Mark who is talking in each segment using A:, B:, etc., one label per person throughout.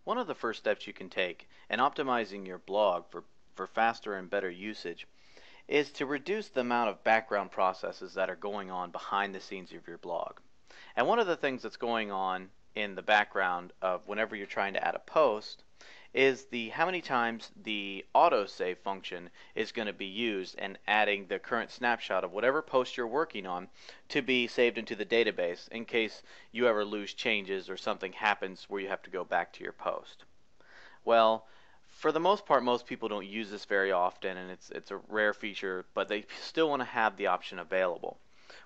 A: One of the first steps you can take in optimizing your blog for faster and better usage is to reduce the amount of background processes that are going on behind the scenes of your blog. And one of the things that's going on in the background of whenever you're trying to add a post is the how many times the autosave function is going to be used and adding the current snapshot of whatever post you're working on to be saved into the database in case you ever lose changes or something happens where you have to go back to your post. Well, for the most part, most people don't use this very often, and it's a rare feature, but they still want to have the option available.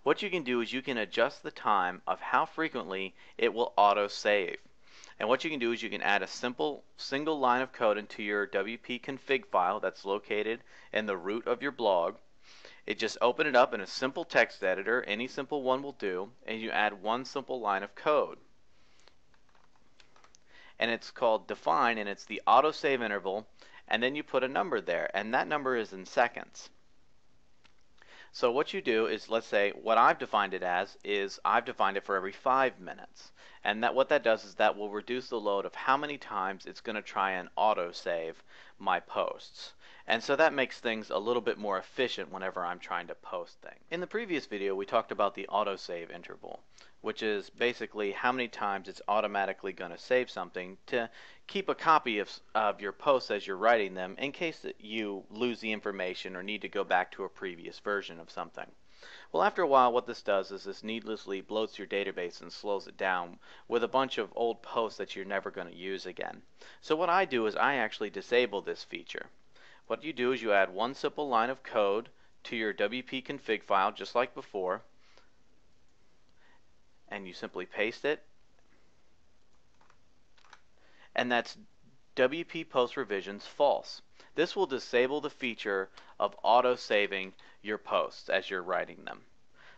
A: What you can do is you can adjust the time of how frequently it will auto-save. And what you can do is you can add a simple single line of code into your WP config file that's located in the root of your blog. Just open it up in a simple text editor, any simple one will do, and you add one simple line of code. And it's called define, and it's the autosave interval, and then you put a number there, and that number is in seconds. So what you do is, let's say what I've defined it as is I've defined it for every 5 minutes, and what that does is that will reduce the load of how many times it's going to try and autosave my posts. And so that makes things a little bit more efficient whenever I'm trying to post things. In the previous video we talked about the autosave interval, which is basically how many times it's automatically going to save something to keep a copy of your posts as you're writing them in case that you lose the information or need to go back to a previous version of something. Well, after a while what this does is this needlessly bloats your database and slows it down with a bunch of old posts that you're never going to use again. So what I do is I actually disable this feature. What you do is you add one simple line of code to your WP config file just like before, and you simply paste it, and that's WP post revisions false. This will disable the feature of auto-saving your posts as you're writing them.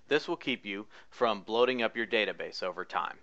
A: This will keep you from bloating up your database over time.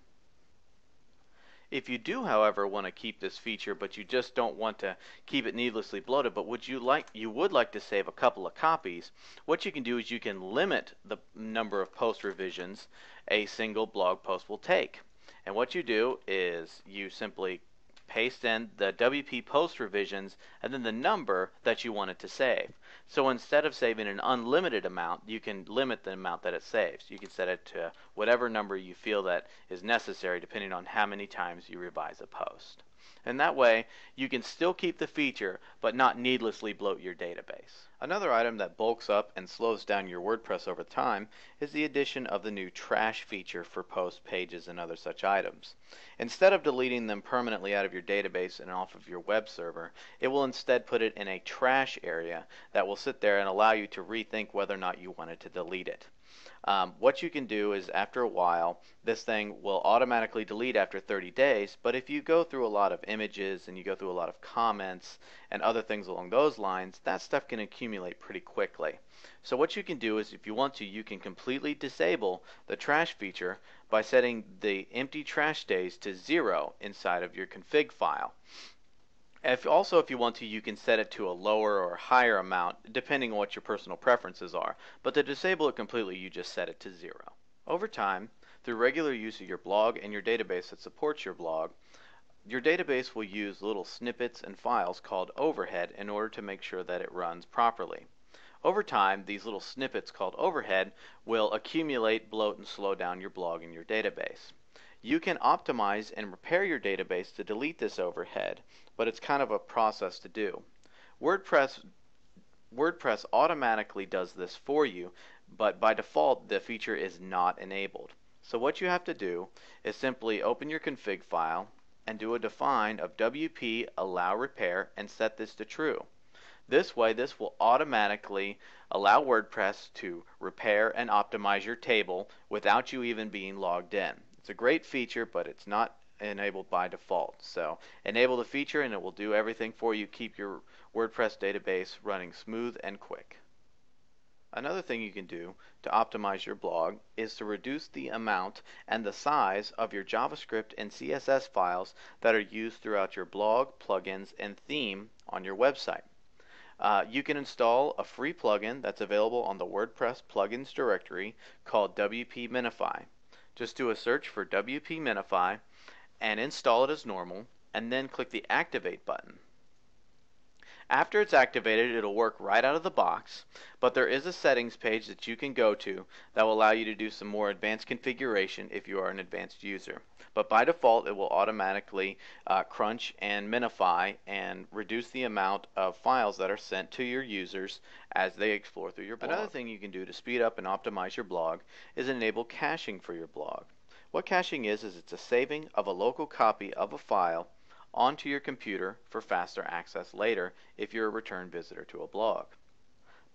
A: If you do, however, want to keep this feature, but you just don't want to keep it needlessly bloated, but you would like to save a couple of copies, what you can do is you can limit the number of post revisions a single blog post will take. And what you do is you simply paste in the WP post revisions and then the number that you want it to save. So instead of saving an unlimited amount, you can limit the amount that it saves. You can set it to whatever number you feel that is necessary depending on how many times you revise a post. And that way you can still keep the feature but not needlessly bloat your database. Another item that bulks up and slows down your WordPress over time is the addition of the new trash feature for post pages and other such items. Instead of deleting them permanently out of your database and off of your web server, it will instead put it in a trash area that will sit there and allow you to rethink whether or not you wanted to delete it. What you can do is after a while this thing will automatically delete after 30 days, but if you go through a lot of images and you go through a lot of comments and other things along those lines, that stuff can accumulate pretty quickly. So what you can do is if you want to, you can completely disable the trash feature by setting the empty trash days to 0 inside of your config file. If you want to, you can set it to a lower or higher amount depending on what your personal preferences are, but to disable it completely you just set it to 0. Over time, through regular use of your blog and your database that supports your blog, your database will use little snippets and files called overhead in order to make sure that it runs properly. Over time, these little snippets called overhead will accumulate, bloat, and slow down your blog and your database. You can optimize and repair your database to delete this overhead, but it's kind of a process to do. WordPress automatically does this for you, but by default the feature is not enabled. So what you have to do is simply open your config file and do a define of WP allow repair and set this to true. This way this will automatically allow WordPress to repair and optimize your table without you even being logged in. It's a great feature, but it's not enabled by default. So enable the feature and it will do everything for you. Keep your WordPress database running smooth and quick. Another thing you can do to optimize your blog is to reduce the amount and the size of your JavaScript and CSS files that are used throughout your blog, plugins, and theme on your website. You can install a free plugin that's available on the WordPress plugins directory called WP Minify. Just do a search for WP Minify and install it as normal, and then click the Activate button. After it's activated, it'll work right out of the box, but there is a settings page that you can go to that will allow you to do some more advanced configuration if you are an advanced user. But by default, it will automatically crunch and minify and reduce the amount of files that are sent to your users as they explore through your blog. Another thing you can do to speed up and optimize your blog is enable caching for your blog. What caching is it's a saving of a local copy of a file onto your computer for faster access later if you're a return visitor to a blog.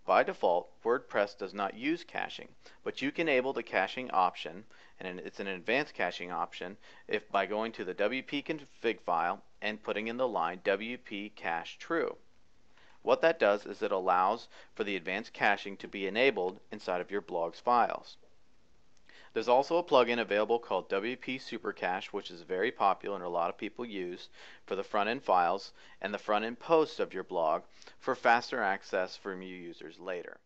A: By default, WordPress does not use caching, but you can enable the caching option, and it's an advanced caching option if by going to the WP config file and putting in the line WP cache true. What that does is it allows for the advanced caching to be enabled inside of your blog's files. There's also a plugin available called WP Supercache, which is very popular and a lot of people use for the front-end files and the front-end posts of your blog for faster access from your users later.